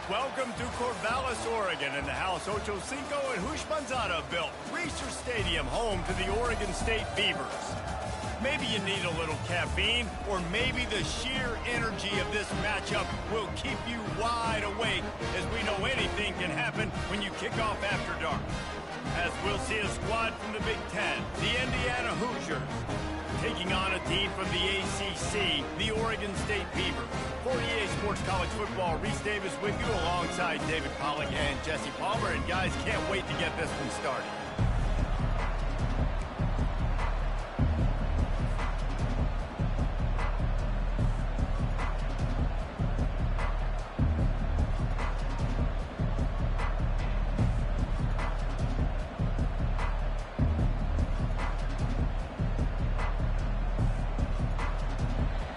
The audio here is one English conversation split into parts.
Welcome to Corvallis, Oregon, in the house Ocho Cinco and Hoosh Manzada built. Reser Stadium, home to the Oregon State Beavers. Maybe you need a little caffeine, or maybe the sheer energy of this matchup will keep you wide awake, as we know anything can happen when you kick off after dark. As we'll see a squad from the Big Ten, the Indiana Hoosiers, taking on a team from the ACC, the Oregon State Beavers. For EA Sports College Football, Reese Davis with you alongside David Pollack and Jesse Palmer. And guys, can't wait to get this one started.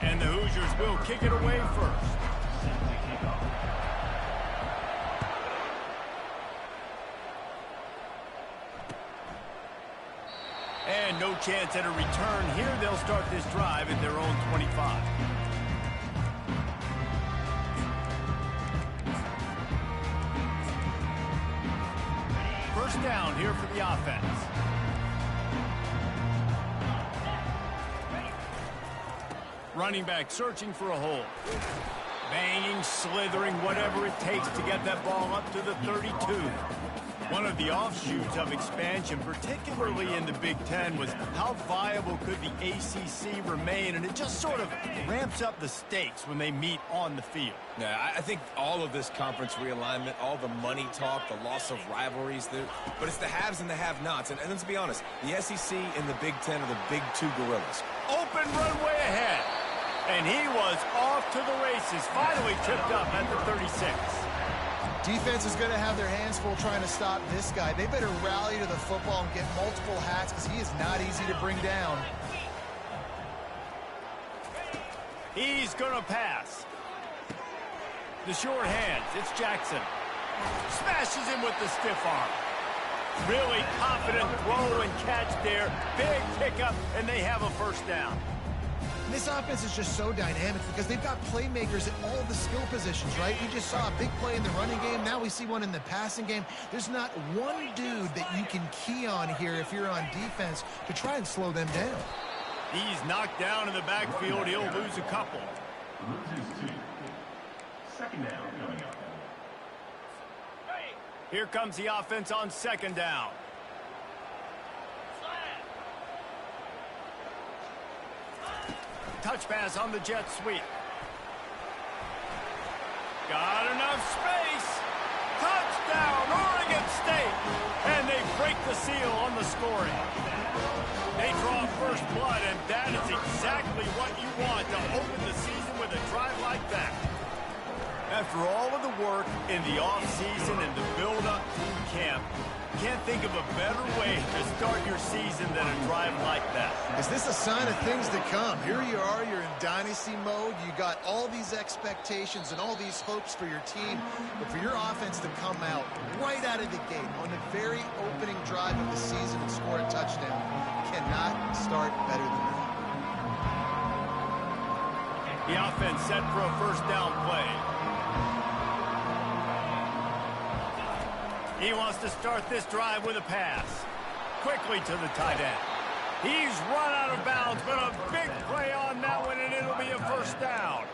And the Hoosiers will kick it away first. And no chance at a return here. They'll start this drive at their own 25. First down here for the offense. Running back searching for a hole. Banging, slithering, whatever it takes to get that ball up to the 32. One of the offshoots of expansion, particularly in the Big Ten, was how viable could the ACC remain, and it just sort of ramps up the stakes when they meet on the field. Yeah, I think all of this conference realignment, all the money talk, the loss of rivalries, but it's the haves and the have-nots. And let's be honest, the SEC and the Big Ten are the big two gorillas. Open runway ahead. And he was off to the races, finally tipped up at the 36. Defense is going to have their hands full trying to stop this guy. They better rally to the football and get multiple hats because he is not easy to bring down. He's going to pass. The short hands, it's Jackson. Smashes him with the stiff arm. Really confident throw and catch there. Big pickup, and they have a first down. This offense is just so dynamic because they've got playmakers at all the skill positions, right? We just saw a big play in the running game. Now we see one in the passing game. There's not one dude that you can key on here if you're on defense to try and slow them down. He's knocked down in the backfield. He'll lose a couple. Second down coming up. Here comes the offense on second down. Touch pass on the jet sweep. Got enough space. Touchdown, Oregon State. And they break the seal on the scoring. They draw first blood, and that is exactly what you want to open the season with a drive like that. After all of the work in the offseason and the build-up through camp, can't think of a better way to start your season than a drive like that. Is this a sign of things to come? Here you are, you're in dynasty mode. You got all these expectations and all these hopes for your team, but for your offense to come out right out of the gate on the very opening drive of the season and score a touchdown cannot start better than that. The offense set for a first down play. He wants to start this drive with a pass. Quickly to the tight end. He's run out of bounds, but a big play on that one, and it'll be a first down.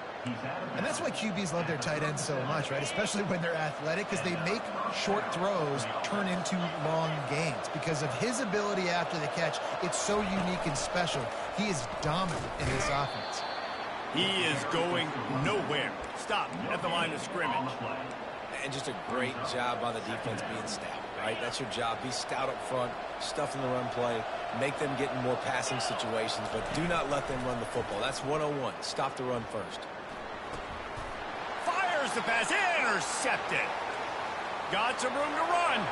And that's why QBs love their tight ends so much, right? Especially when they're athletic, because they make short throws turn into long gains. Because of his ability after the catch, it's so unique and special. He is dominant in this offense. He is going nowhere. Stop at the line of scrimmage. And just a great job on the defense being stout, right? That's your job. Be stout up front, stuff in the run play, make them get in more passing situations, but do not let them run the football. That's 101. Stop the run first. Fires the pass, intercepted. Got some room to run.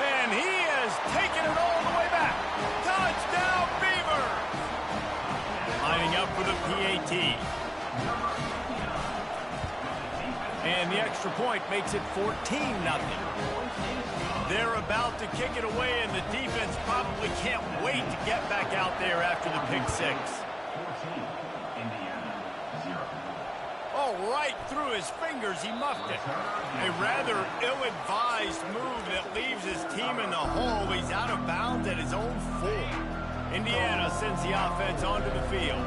And he has taken it all the way back. Touchdown, Beavers! Lining up for the PAT. And the extra point makes it 14-0. They're about to kick it away, and the defense probably can't wait to get back out there after the pick six. ball right through his fingers. He muffed it. A rather ill-advised move that leaves his team in the hole. He's out of bounds at his own 4. Indiana sends the offense onto the field.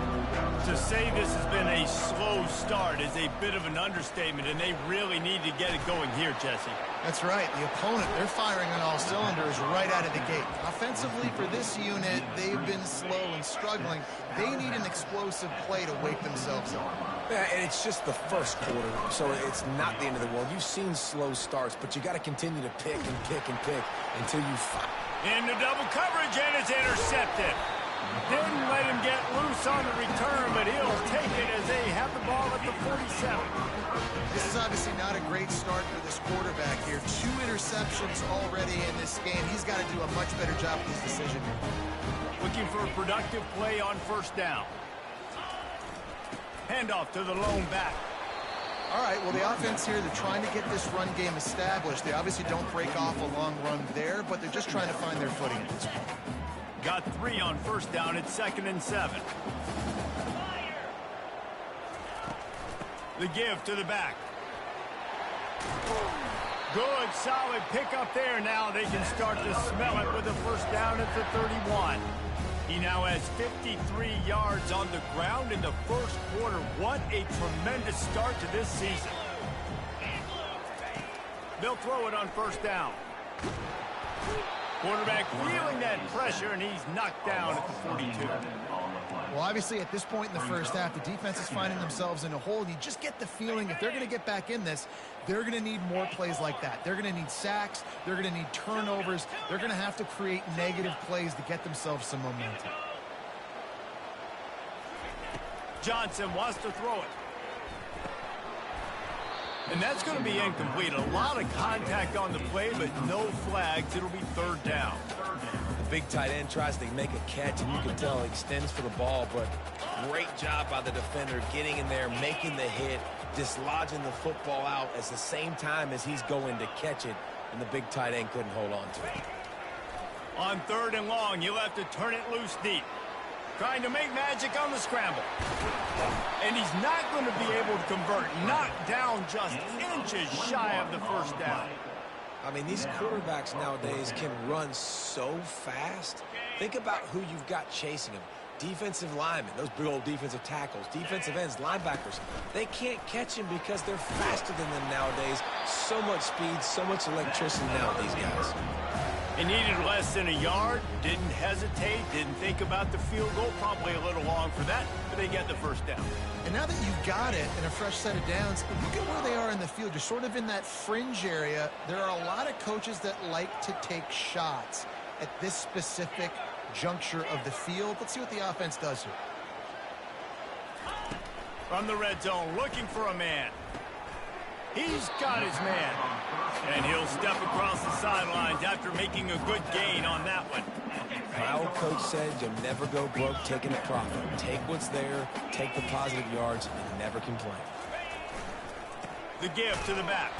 To say this has been a slow start is a bit of an understatement, and they really need to get it going here, Jesse. That's right. The opponent, they're firing on all cylinders right out of the gate. Offensively, for this unit, they've been slow and struggling. They need an explosive play to wake themselves up. Yeah, and it's just the first quarter, so it's not the end of the world. You've seen slow starts, but you got to continue to pick and pick and pick until you find. Into double coverage, and it's intercepted. Didn't let him get loose on the return, but he'll take it as they have the ball at the 47. This is obviously not a great start for this quarterback here. 2 interceptions already in this game. He's got to do a much better job with his decision here. Looking for a productive play on first down. Handoff to the lone back. All right, well, the offense here, they're trying to get this run game established. They obviously don't break off a long run there, but they're just trying to find their footing at this point. Got 3 on first down. It's 2nd and 7. The give to the back. Good, solid pickup there. Now they can start to smell it with a first down at the 31. He now has 53 yards on the ground in the first quarter. What a tremendous start to this season. They'll throw it on first down. Quarterback feeling that pressure, and he's knocked down at the 42. Well, obviously, at this point in the first half, the defense is finding themselves in a hole. You just get the feeling if they're going to get back in this, they're going to need more plays like that. They're going to need sacks. They're going to need turnovers. They're going to have to create negative plays to get themselves some momentum. Johnson wants to throw it. And that's going to be incomplete. A lot of contact on the play, but no flags. It'll be 3rd down. The big tight end tries to make a catch, and you can tell he extends for the ball, but great job by the defender getting in there, making the hit, dislodging the football out at the same time as he's going to catch it, and the big tight end couldn't hold on to it. On 3rd and long, you'll have to turn it loose deep. Trying to make magic on the scramble. And he's not going to be able to convert. Knocked down just inches shy of the first down. I mean, these quarterbacks nowadays can run so fast. Think about who you've got chasing them. Defensive linemen, those big old defensive tackles, defensive ends, linebackers. They can't catch him because they're faster than them nowadays. So much speed, so much electricity now with these guys. He needed less than a yard, didn't hesitate, didn't think about the field goal, probably a little long for that, but they get the first down. And now that you've got it and a fresh set of downs, look at where they are in the field. You're sort of in that fringe area. There are a lot of coaches that like to take shots at this specific juncture of the field. Let's see what the offense does here. From the red zone, looking for a man. He's got his man. And he'll step across the sidelines after making a good gain on that one. My old coach said you'll never go broke taking a profit. Take what's there, take the positive yards, and never complain. The give to the back.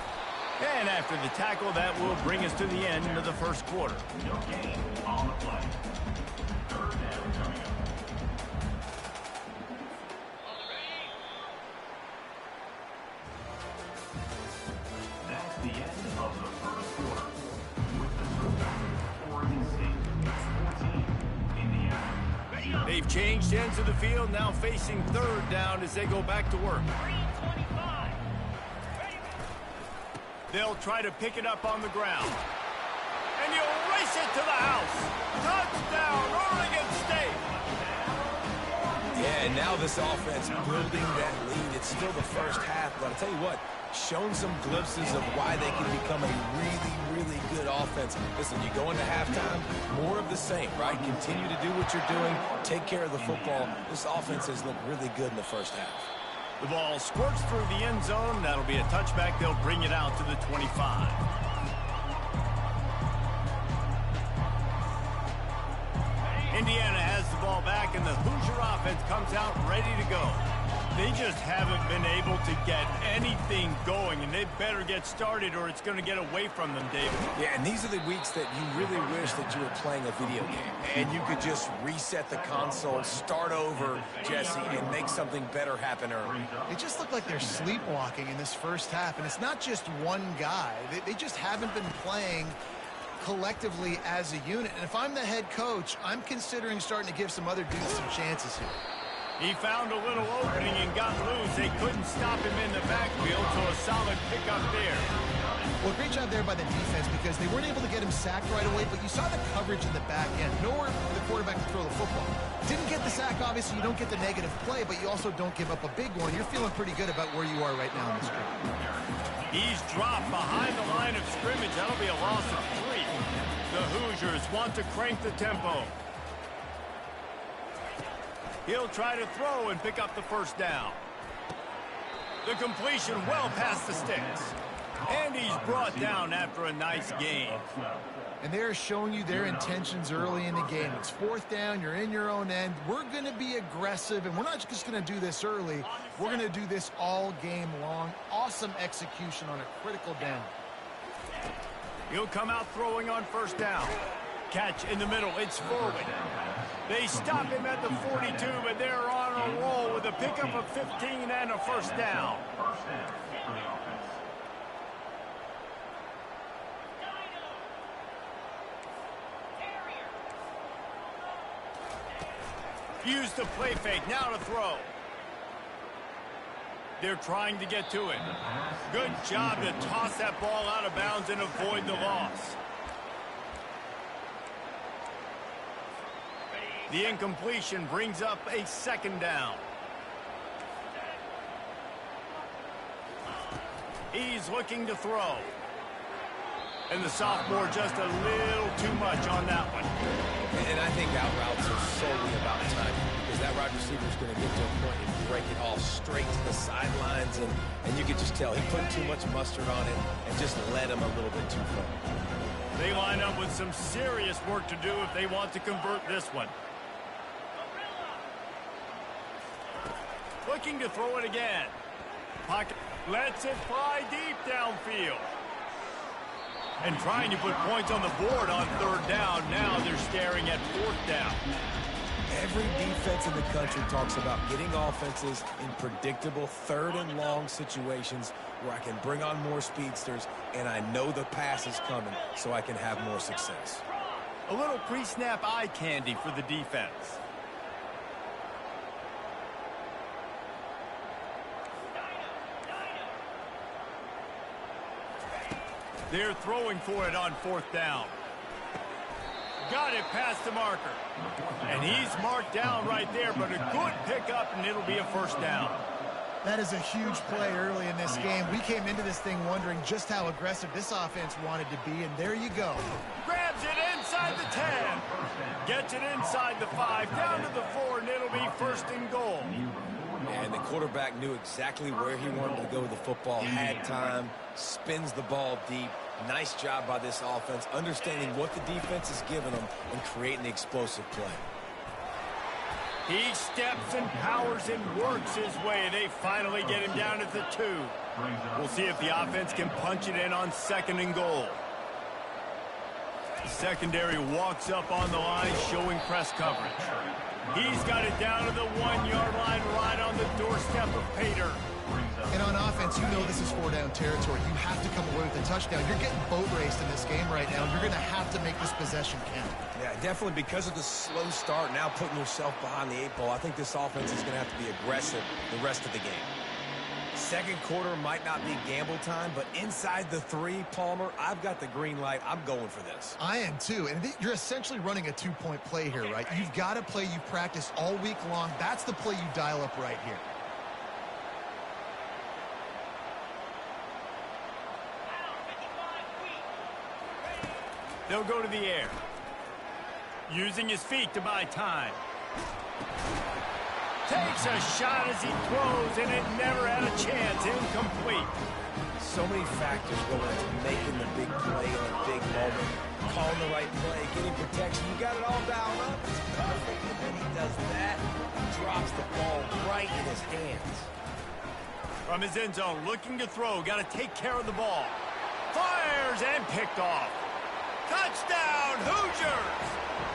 And after the tackle, that will bring us to the end of the first quarter. No gain on the play. 3rd down coming up. That's the end of the first quarter. With the score, Oregon State 14, Indiana. They've changed ends of the field, now facing 3rd down as they go back to work. They'll try to pick it up on the ground. And he'll race it to the house. Touchdown, Oregon State. Yeah, and now this offense building that lead. It's still the first half, but I'll tell you what, shown some glimpses of why they can become a really, really good offense. Listen, you go into halftime, more of the same, right? Continue to do what you're doing, take care of the football. This offense has looked really good in the first half. The ball squirts through the end zone. That'll be a touchback. They'll bring it out to the 25. Indiana has the ball back, and the Hoosier offense comes out ready to go. They just haven't been able to get anything going, and they better get started or it's going to get away from them, David. Yeah, and these are the weeks that you really wish that you were playing a video game and you could just reset the console, start over, Jesse, and make something better happen early. It just looked like they're sleepwalking in this first half, and it's not just one guy. They just haven't been playing collectively as a unit. And if I'm the head coach, I'm considering starting to give some other dudes some chances here. He found a little opening and got loose. They couldn't stop him in the backfield, so a solid pickup there. Well, great job there by the defense because they weren't able to get him sacked right away, but you saw the coverage in the back end. Nowhere for the quarterback to throw the football. Didn't get the sack, obviously. You don't get the negative play, but you also don't give up a big one. You're feeling pretty good about where you are right now in this game. He's dropped behind the line of scrimmage. That'll be a loss of 3. The Hoosiers want to crank the tempo. He'll try to throw and pick up the first down. The completion well past the sticks. And he's brought down after a nice gain. And they're showing you their intentions early in the game. It's 4th down. You're in your own end. We're going to be aggressive, and we're not just going to do this early. We're going to do this all game long. Awesome execution on a critical down. He'll come out throwing on first down. Catch in the middle. It's forward. They stop him at the 42, but they're on a roll with a pickup of 15 and a first down. Use the play fake. Now to throw. They're trying to get to it. Good job to toss that ball out of bounds and avoid the loss. The incompletion brings up a second down. He's looking to throw. And the sophomore just a little too much on that one. And I think out routes are solely about timing because that wide receiver is going to get to a point and break it all straight to the sidelines. And you can just tell he put too much mustard on it and just led him a little bit too far. They line up with some serious work to do if they want to convert this one. Looking to throw it again. Pocket lets it fly deep downfield. And trying to put points on the board on 3rd down. Now they're staring at 4th down. Every defense in the country talks about getting offenses in predictable 3rd and long situations where I can bring on more speedsters and I know the pass is coming so I can have more success. A little pre-snap eye candy for the defense. They're throwing for it on 4th down. Got it past the marker. And he's marked down right there, but a good pickup, and it'll be a first down. That is a huge play early in this game. We came into this thing wondering just how aggressive this offense wanted to be, and there you go. Grabs it inside the 10. Gets it inside the 5, down to the 4, and it'll be 1st and goal. And the quarterback knew exactly where he wanted to go with the football, had time, spins the ball deep. Nice job by this offense, understanding what the defense is giving them and creating the explosive play. He steps and powers and works his way. They finally get him down at the 2. We'll see if the offense can punch it in on 2nd and goal. The secondary walks up on the line, showing press coverage. He's got it down to the 1-yard line, right on the doorstep of Pater. And on offense, you know this is 4-down territory. You have to come away with a touchdown. You're getting boat raced in this game right now. You're going to have to make this possession count. Yeah, definitely because of the slow start, now putting yourself behind the 8 ball, I think this offense is going to have to be aggressive the rest of the game. 2nd quarter might not be gamble time, but inside the 3, Palmer, I've got the green light. I'm going for this. I am too. And you're essentially running a 2-point play here, right? You've got a play you practice all week long. That's the play you dial up right here. They'll go to the air. Using his feet to buy time. Takes a shot as he throws, and it never had a chance. Incomplete. So many factors go into making the big play in a big moment. Calling the right play, getting protection. You got it all dialed up. It's perfect. And then he does that, drops the ball right in his hands. From his end zone, looking to throw, got to take care of the ball. Fires and picked off. Touchdown, Hoosiers!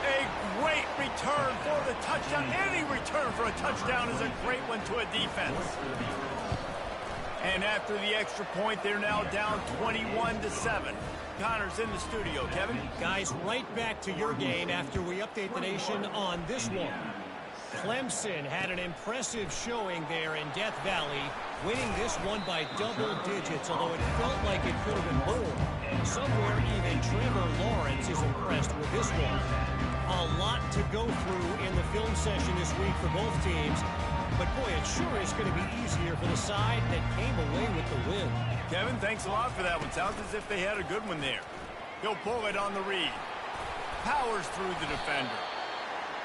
A great return for the touchdown. Any return for a touchdown is a great one to a defense. And after the extra point, they're now down 21-7. Connor's in the studio. Kevin? Guys, right back to your game after we update the nation on this one. Clemson had an impressive showing there in Death Valley, winning this one by double digits, although it felt like it could have been more. Somewhere even Trevor Lawrence is impressed with this one. A lot to go through in the film session this week for both teams, but boy, it sure is going to be easier for the side that came away with the win. Kevin, thanks a lot for that one. Sounds as if they had a good one there. He'll pull it on the read. Powers through the defender.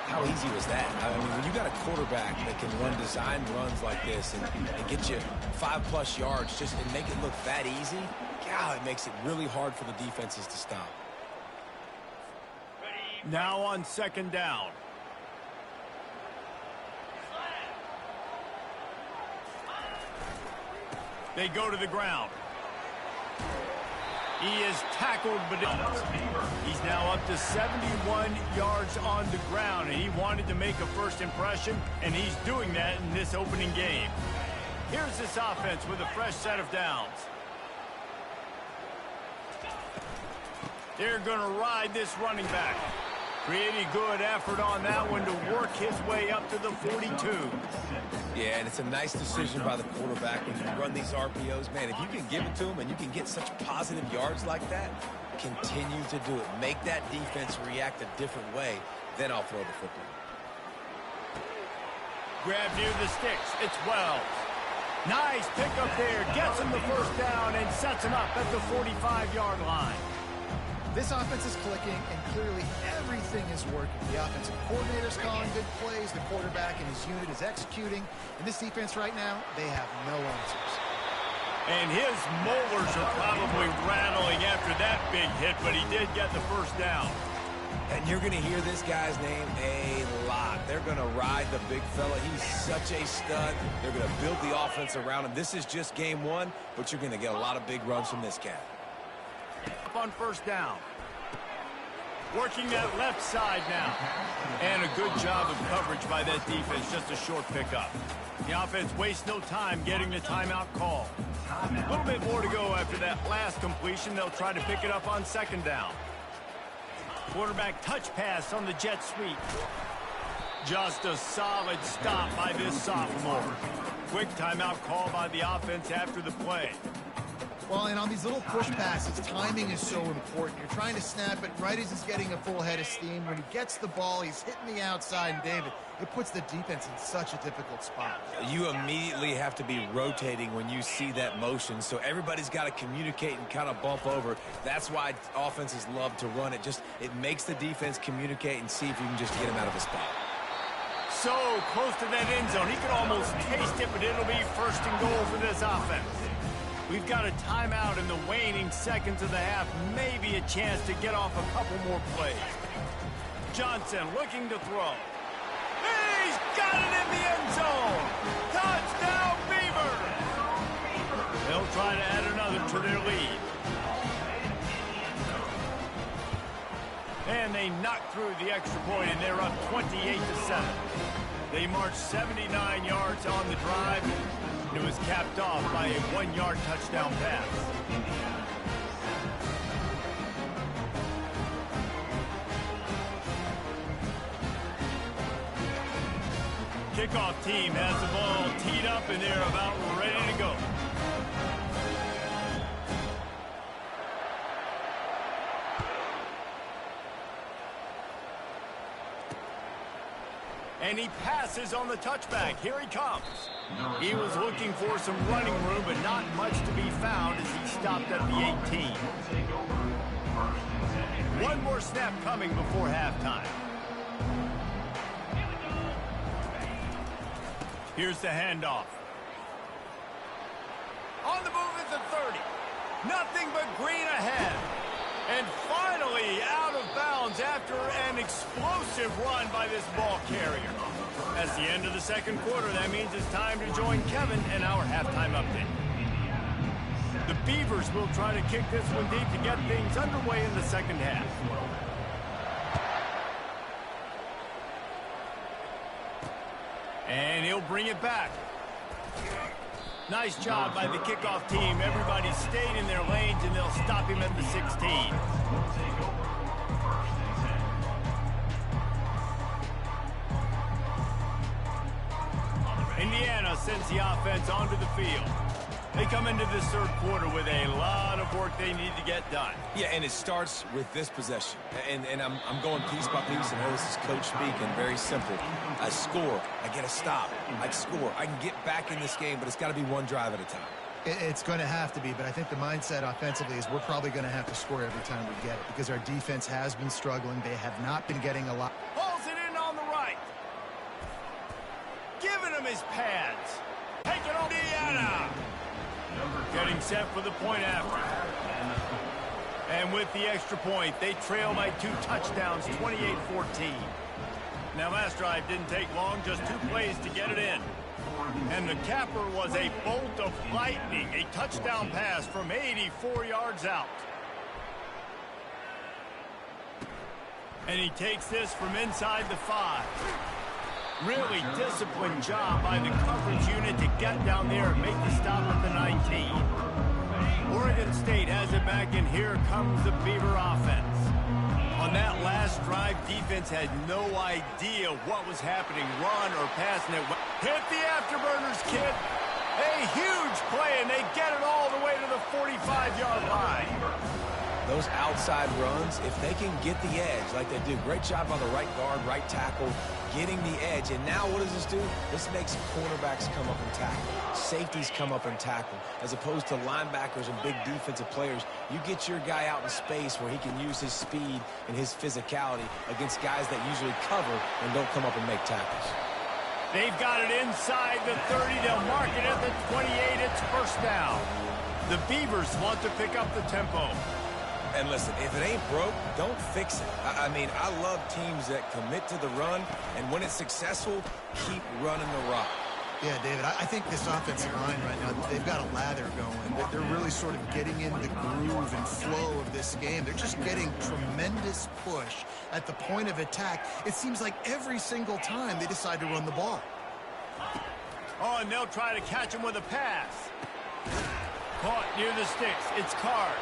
How easy was that? I mean, when you got a quarterback that can run design runs like this and get you 5+ yards just and make it look that easy, God, it makes it really hard for the defenses to stop. Now on second down. They go to the ground. He is tackled, but he's now up to 71 yards on the ground, and he wanted to make a first impression, and he's doing that in this opening game. Here's this offense with a fresh set of downs. They're going to ride this running back. Pretty good effort on that one to work his way up to the 42. Yeah, and it's a nice decision by the quarterback when you run these RPOs. Man, if you can give it to him and you can get such positive yards like that, continue to do it. Make that defense react a different way, then I'll throw the football. Grab near the sticks. It's Wells. Nice pickup there. Gets him the first down and sets him up at the 45-yard line. This offense is clicking, and clearly everything is working. The offensive coordinator's calling good plays. The quarterback and his unit is executing. And this defense right now, they have no answers. And his molars are probably rattling after that big hit, but he did get the first down. And you're going to hear this guy's name a lot. They're going to ride the big fella. He's such a stud. They're going to build the offense around him. This is just game one, but you're going to get a lot of big runs from this cat. Up on first down. Working that left side now. And a good job of coverage by that defense. Just a short pickup. The offense wastes no time getting the timeout call. A little bit more to go after that last completion. They'll try to pick it up on second down. Quarterback touch pass on the jet sweep. Just a solid stop by this sophomore. Quick timeout call by the offense after the play. Well, and on these little push passes, timing is so important. You're trying to snap it right as he's getting a full head of steam. When he gets the ball, he's hitting the outside, and David, it puts the defense in such a difficult spot. You immediately have to be rotating when you see that motion, so everybody's got to communicate and kind of bump over. That's why offenses love to run it. It makes the defense communicate and see if you can just get him out of a spot. So close to that end zone. He could almost taste it, but it'll be first and goal for this offense. We've got a timeout in the waning seconds of the half. Maybe a chance to get off a couple more plays. Johnson looking to throw. He's got it in the end zone. Touchdown, Beavers. They'll try to add another to their lead. And they knock through the extra point, and they're up 28-7. They marched 79 yards on the drive. It was capped off by a 1-yard touchdown pass. Kickoff team has the ball teed up, and they're about ready to go. And he passes on the touchback. Here he comes. He was looking for some running room, but not much to be found as he stopped at the 18. One more snap coming before halftime. Here's the handoff. On the move is the 30. Nothing but green ahead. And finally out of bounds after an explosive run by this ball carrier. That's the end of the second quarter. That means it's time to join Kevin in our halftime update. The Beavers will try to kick this one deep to get things underway in the second half. And he'll bring it back. Nice job by the kickoff team. Everybody stayed in their lanes, and they'll stop him at the 16. Indiana sends the offense onto the field. They come into this third quarter with a lot of work they need to get done. Yeah, and it starts with this possession. And I'm going piece by piece, and this is coach speaking. Very simple. I score. I get a stop. I score. I can get back in this game, but it's got to be one drive at a time. It's going to have to be, but I think the mindset offensively is we're probably going to have to score every time we get it because our defense has been struggling. They have not been getting a lot. Pulls it in on the right. Giving him his pads. Taking on Indiana. Getting set for the point after. And with the extra point, they trail by 2 touchdowns, 28-14. Now, last drive didn't take long, just 2 plays to get it in. And the capper was a bolt of lightning, a touchdown pass from 84 yards out. And he takes this from inside the 5. Really disciplined job by the coverage unit to get down there and make the stop at the 19. Oregon State has it back, and here comes the Beaver offense. On that last drive, defense had no idea what was happening, run or pass, and it hit the afterburners, kid. A huge play, and they get it all the way to the 45-yard line. Those outside runs, if they can get the edge like they do, great job on the right guard, right tackle, getting the edge. And now what does this do? This makes cornerbacks come up and tackle. Safeties come up and tackle. As opposed to linebackers and big defensive players, you get your guy out in space where he can use his speed and his physicality against guys that usually cover and don't come up and make tackles. They've got it inside the 30. They'll mark it at the 28. It's first down. The Beavers want to pick up the tempo. And listen, if it ain't broke, don't fix it. I mean, I love teams that commit to the run, and when it's successful, keep running the rock. Yeah, David, I think this offensive line right now, they've got a lather going. They're really sort of getting in the groove and flow of this game. They're just getting tremendous push at the point of attack. It seems like every single time they decide to run the ball. Oh, and they'll try to catch him with a pass. Caught near the sticks. It's Card.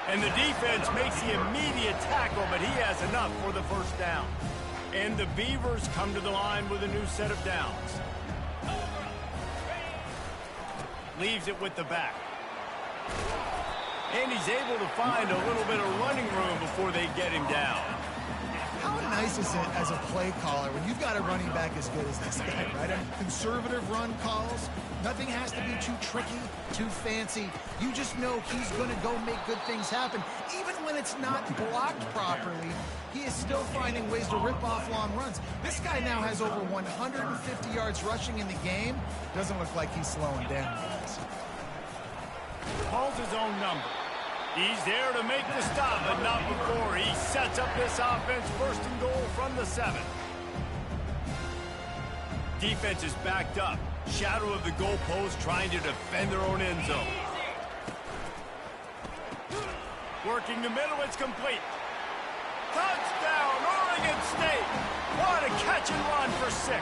And the defense makes the immediate tackle, but he has enough for the first down. And the Beavers come to the line with a new set of downs. Leaves it with the back. And he's able to find a little bit of running room before they get him down. How nice is it as a play caller when you've got a running back as good as this guy, right? I mean, conservative run calls. Nothing has to be too tricky, too fancy. You just know he's going to go make good things happen. Even when it's not blocked properly, he is still finding ways to rip off long runs. This guy now has over 150 yards rushing in the game. Doesn't look like he's slowing down. Calls his own number. He's there to make the stop, but not before. He sets up this offense first and goal from the 7. Defense is backed up. Shadow of the goalpost trying to defend their own end zone. Working the middle, it's complete. Touchdown, Oregon State. What a catch and run for 6.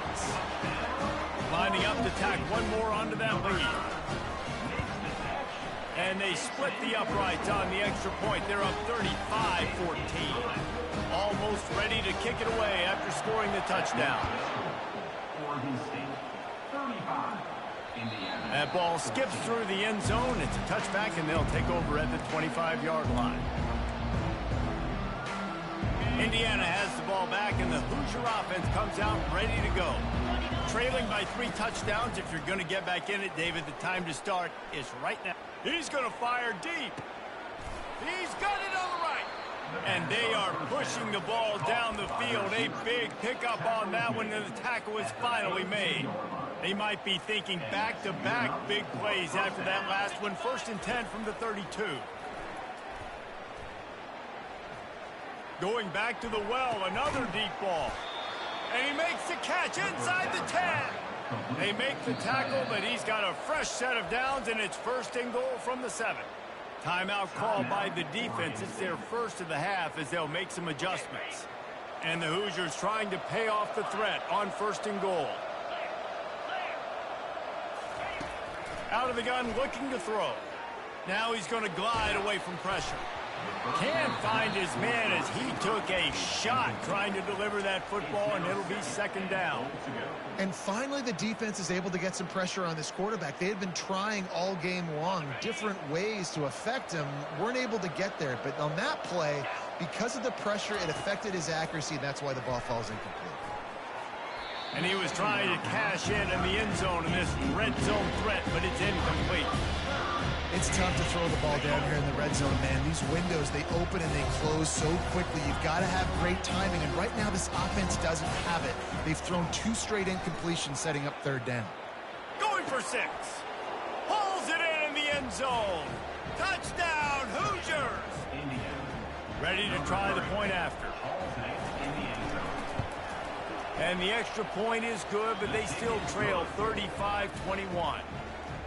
Lining up to tack one more onto that lead. And they split the uprights on the extra point. They're up 35-14. Almost ready to kick it away after scoring the touchdown. Oregon State, 35. Indiana. That ball skips through the end zone. It's a touchback, and they'll take over at the 25-yard line. Indiana has the ball back, and the Hoosier offense comes out ready to go. Trailing by 3 touchdowns. If you're going to get back in it, David, the time to start is right now. He's going to fire deep. He's got it on the right. And they are pushing the ball down the field. A big pickup on that one, and the tackle is finally made. They might be thinking back-to-back big plays after that last one. 1st and 10 from the 32. Going back to the well, another deep ball. And he makes the catch inside the 10. They make the tackle, but he's got a fresh set of downs, and it's first and goal from the 7. Timeout called by the defense. It's their first of the half as they'll make some adjustments. And the Hoosiers trying to pay off the threat on first and goal. Out of the gun, looking to throw. Now he's going to glide away from pressure. Can't find his man as he took a shot trying to deliver that football, and it'll be second down. And finally, the defense is able to get some pressure on this quarterback. They had been trying all game long different ways to affect him. Weren't able to get there. But on that play, because of the pressure, it affected his accuracy, and that's why the ball falls incomplete. And he was trying to cash in the end zone in this red zone threat, but it's incomplete. It's tough to throw the ball down here in the red zone, man. These windows, they open and they close so quickly. You've got to have great timing, and right now this offense doesn't have it. They've thrown 2 straight incompletions, setting up third down. Going for 6. Pulls it in the end zone. Touchdown, Hoosiers! Ready to try the point after. And the extra point is good, but they still trail 35-21.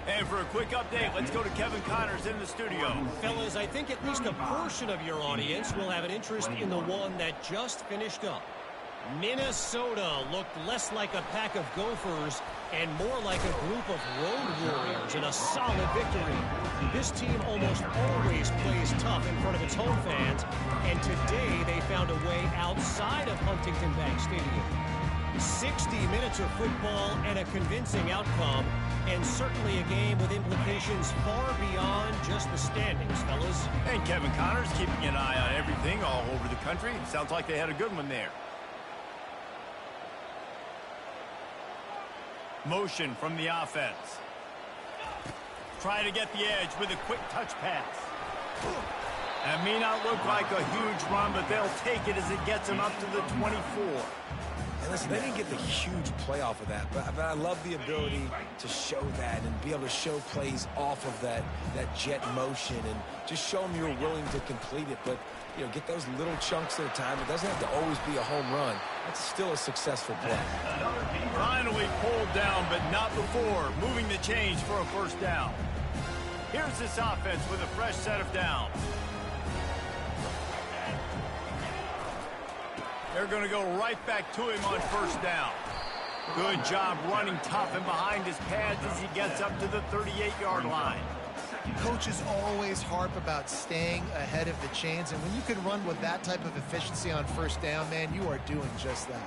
And for a quick update, let's go to Kevin Connors in the studio. Fellas, I think at least a portion of your audience will have an interest in the one that just finished up. Minnesota looked less like a pack of Gophers and more like a group of road warriors in a solid victory. This team almost always plays tough in front of its home fans, and today they found a way outside of Huntington Bank Stadium. 60 minutes of football and a convincing outcome, and certainly a game with implications far beyond just the standings, fellas. And Kevin Connors keeping an eye on everything all over the country. Sounds like they had a good one there. Motion from the offense. Try to get the edge with a quick touch pass. That may not look like a huge run, but they'll take it as it gets them up to the 24. And listen, they didn't get the huge play off of that, but I love the ability to show that and be able to show plays off of that jet motion and just show them you're willing to complete it. But, you know, get those little chunks at a time. It doesn't have to always be a home run. That's still a successful play. Finally pulled down, but not before. Moving the chains for a first down. Here's this offense with a fresh set of downs. They're going to go right back to him on first down. Good job running tough and behind his pads as he gets up to the 38-yard line. Coaches always harp about staying ahead of the chains, and when you can run with that type of efficiency on first down, man, you are doing just that.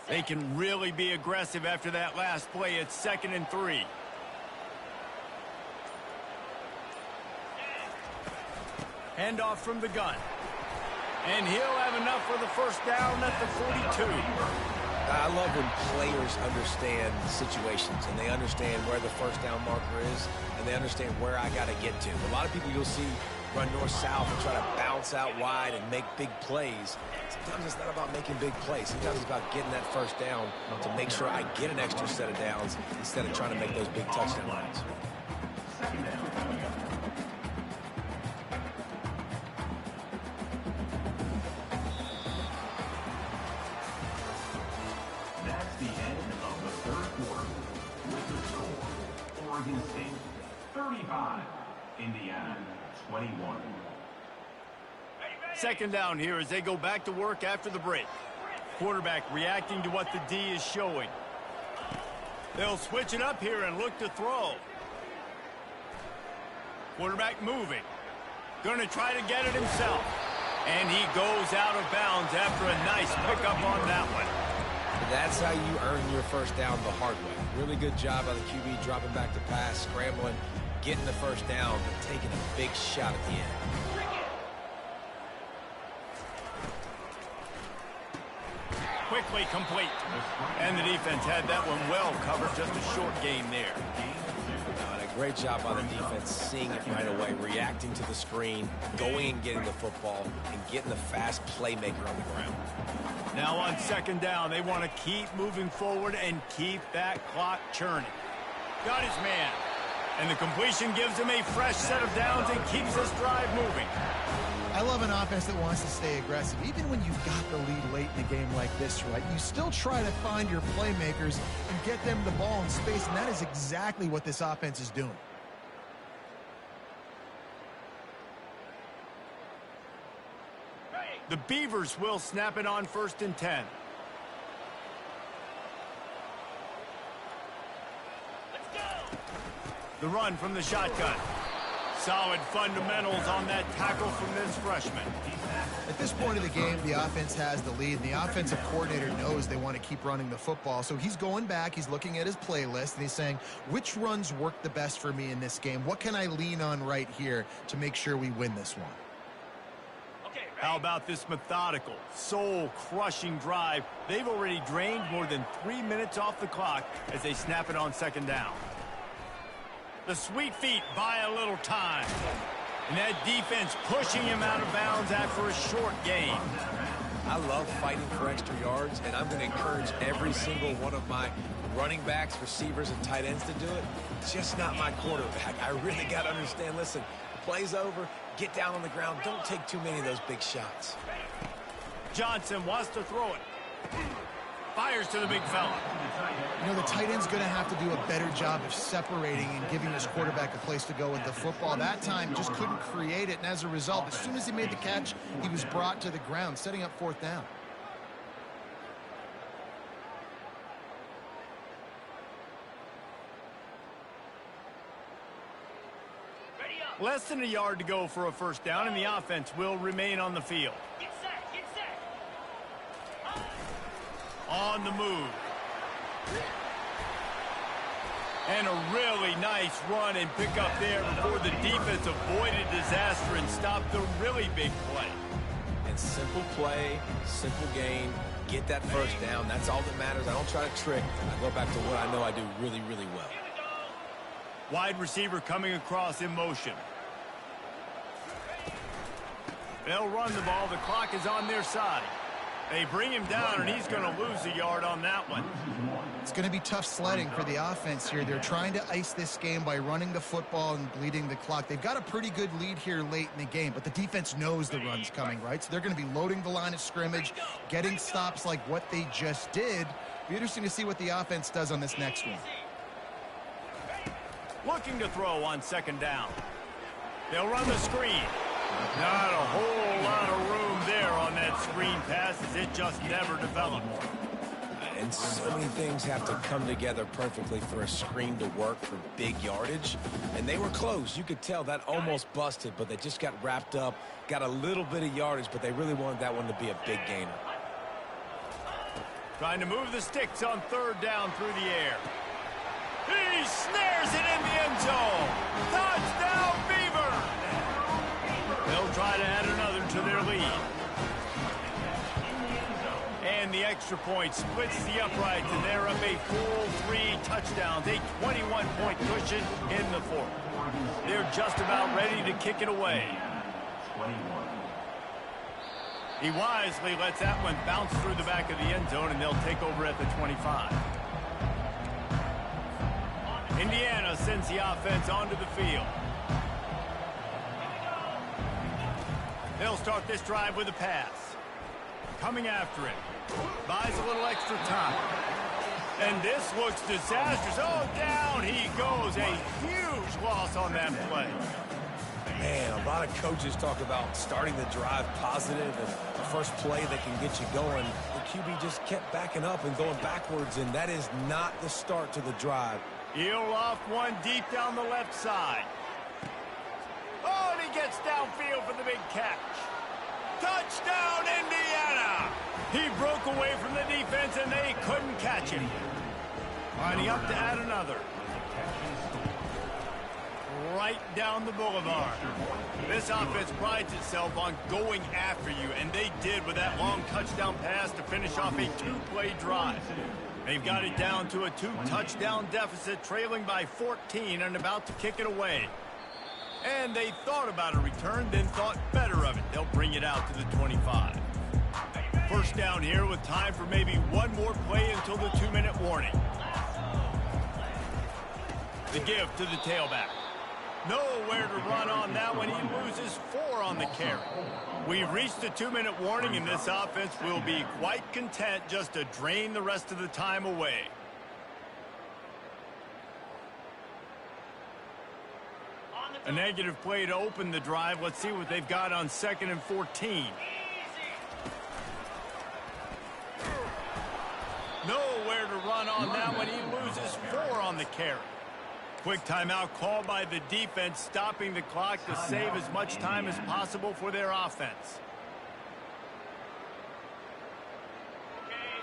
They can really be aggressive after that last play. It's 2nd and 3. Handoff from the gun. And he'll have enough for the first down at the 42. I love when players understand situations and they understand where the first down marker is and they understand where I got to get to. A lot of people you'll see run north-south and try to bounce out wide and make big plays. Sometimes it's not about making big plays. Sometimes it's about getting that first down to make sure I get an extra set of downs instead of trying to make those big touchdown runs. That's the end of the third quarter. With the score, Oregon State 35, Indiana 21. Second down here as they go back to work after the break. Quarterback reacting to what the D is showing. They'll switch it up here and look to throw. Quarterback moving. Going to try to get it himself. And he goes out of bounds after a nice pickup on that one. That's how you earn your first down the hard way. Really good job by the QB dropping back to pass, scrambling, getting the first down, but taking a big shot at the end. quickly complete. And the defense had that one well covered. Just a short gain there. And a great job by the defense seeing it right away, reacting to the screen, going and getting the football, and getting the fast playmaker on the ground. Now on second down, they want to keep moving forward and keep that clock churning. Got his man. And the completion gives him a fresh set of downs and keeps this drive moving. I love an offense that wants to stay aggressive. Even when you've got the lead late in a game like this, right, you still try to find your playmakers and get them the ball in space, and that is exactly what this offense is doing. The Beavers will snap it on 1st and 10. The run from the shotgun. Solid fundamentals on that tackle from this freshman. At this point of the game, the offense has the lead, and the offensive coordinator knows they want to keep running the football. So he's going back, he's looking at his playlist, and he's saying, which runs work the best for me in this game? What can I lean on right here to make sure we win this one? How about this methodical, soul-crushing drive? They've already drained more than 3 minutes off the clock as they snap it on second down. The sweet feet buy a little time. And that defense pushing him out of bounds after a short gain. I love fighting for extra yards, and I'm going to encourage every single one of my running backs, receivers, and tight ends to do it. Just not my quarterback. I really got to understand, listen, play's over, get down on the ground. Don't take too many of those big shots. Johnson wants to throw it. Fires to the big fella. You know, the tight end's going to have to do a better job of separating and giving his quarterback a place to go with the football. That time, just couldn't create it, and as a result, as soon as he made the catch, he was brought to the ground, setting up 4th down. Less than a yard to go for a first down, and the offense will remain on the field. Get set, get set. On the move. And a really nice run and pick up there before the defense avoided disaster and stopped the really big play. And simple play, simple gain, get that first down. That's all that matters. I don't try to trick. I go back to what I know I do really, really well. Wide receiver coming across in motion. They'll run the ball. The clock is on their side. They bring him down, and he's going to lose a yard on that one. It's going to be tough sledding for the offense here. They're trying to ice this game by running the football and bleeding the clock. They've got a pretty good lead here late in the game, but the defense knows the run's coming, right? So they're going to be loading the line of scrimmage, getting stops like what they just did. Be interesting to see what the offense does on this next one. Looking to throw on second down. They'll run the screen. Not a whole lot of room there on that screen pass as it just never developed. And so many things have to come together perfectly for a screen to work for big yardage. And they were close. You could tell that almost busted, but they just got wrapped up, got a little bit of yardage, but they really wanted that one to be a big gainer. Trying to move the sticks on third down through the air. He snares it in the end zone. Touchdown, Beaver! They'll try to add another to their lead. And the extra point splits the uprights, and they're up a full 3 touchdowns, a 21-point cushion in the fourth. They're just about ready to kick it away. He wisely lets that one bounce through the back of the end zone, and they'll take over at the 25. Indiana sends the offense onto the field. They'll start this drive with a pass. Coming after it. Buys a little extra time. And this looks disastrous. Oh, down he goes. A huge loss on that play. Man, a lot of coaches talk about starting the drive positive and the first play that can get you going. The QB just kept backing up and going backwards, and that is not the start to the drive. He'll off one deep down the left side. Oh, and he gets downfield for the big catch. Touchdown, Indiana! He broke away from the defense, and they couldn't catch him. Lining up to add another. right down the boulevard. This offense prides itself on going after you, and they did with that long touchdown pass to finish off a two-play drive. They've got it down to a 2-touchdown deficit, trailing by 14 and about to kick it away. And they thought about a return, then thought better of it. They'll bring it out to the 25. First down here with time for maybe one more play until the 2-minute warning. The give to the tailback. Nowhere to run on that one. He loses 4 on the carry. We've reached the 2-minute warning, and this offense will be quite content just to drain the rest of the time away. A negative play to open the drive. Let's see what they've got on 2nd and 14. Nowhere to run on that one. He loses 4 on the carry. Quick timeout called by the defense, stopping the clock to save as much time as possible for their offense.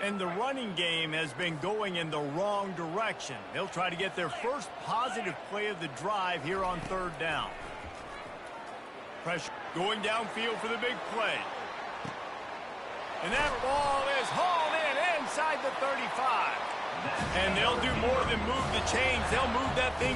And the running game has been going in the wrong direction. They'll try to get their first positive play of the drive here on 3rd down. Pressure going downfield for the big play. And that ball is hauled in inside the 35. And they'll do more than move the chains. They'll move that thing